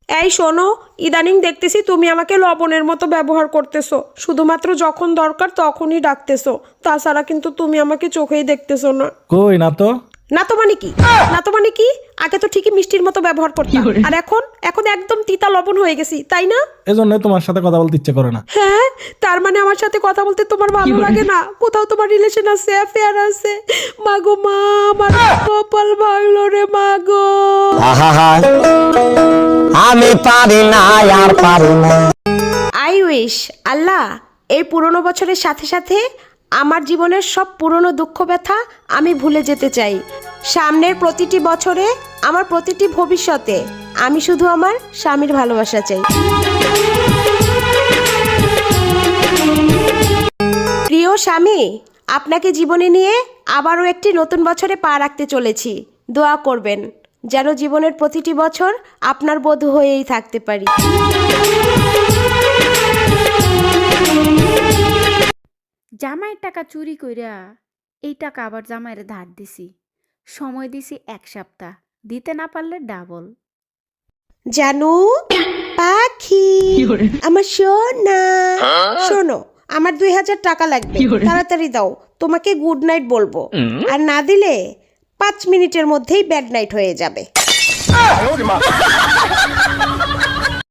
এই শোনো, ইদানিং দেখতেছি তুমি আমাকে লবণের মতো ব্যবহার করতেছো, শুধুমাত্র যখন দরকার তখনই ডাকতেছো, তাছাড়া কিন্তু তুমি আমাকে চোখেই দেখতেছো না। কই না তো। না তো মানে কি? না তো মানে কি? আগে তো ঠিকই মিষ্টির মতো ব্যবহার করতাম, আর এখন এখন একদম তিতা লবণ হয়ে গেছি, তাই না? এজন্য তোমার সাথে কথা বলতে ইচ্ছে করে না। হ্যাঁ, তার মানে আমার সাথে কথা বলতে তোমার ভালো লাগে না? কোথাও তোমার রিলেশন আছে, অ্যাফেয়ার আছে? মাগো মা, আমার কপাল ভাঙলো রে মাগো। আমি পারি না, আর পারি না। আই উইশ আল্লাহ এই পুরনো বছরের সাথে সাথে আমার জীবনের সব পুরনো দুঃখ ব্যথা আমি ভুলে যেতে চাই। সামনের প্রতিটি বছরে, আমার প্রতিটি ভবিষ্যতে আমি শুধু আমার স্বামীর ভালোবাসা চাই। প্রিয় স্বামী, আপনাকে জীবনে নিয়ে আবারও একটি নতুন বছরে পা রাখতে চলেছি। দোয়া করবেন যেন জীবনের প্রতিটি বছর আপনার বধূ হয়েই থাকতে পারি। জামাইয়ের টাকা চুরি কইরা এই টাকা আবার জামাইরে ধার দিছি, সময় দিছি 1 সপ্তাহ, দিতে না পারলে ডাবল। জানু পাখি, আমার সোনা, শোনো, আমার 2000 টাকা লাগবে, তাড়াতাড়ি দাও, তোমাকে গুড নাইট বলবো, আর না দিলে 5 মিনিটের মধ্যেই ব্যাড নাইট হয়ে যাবে।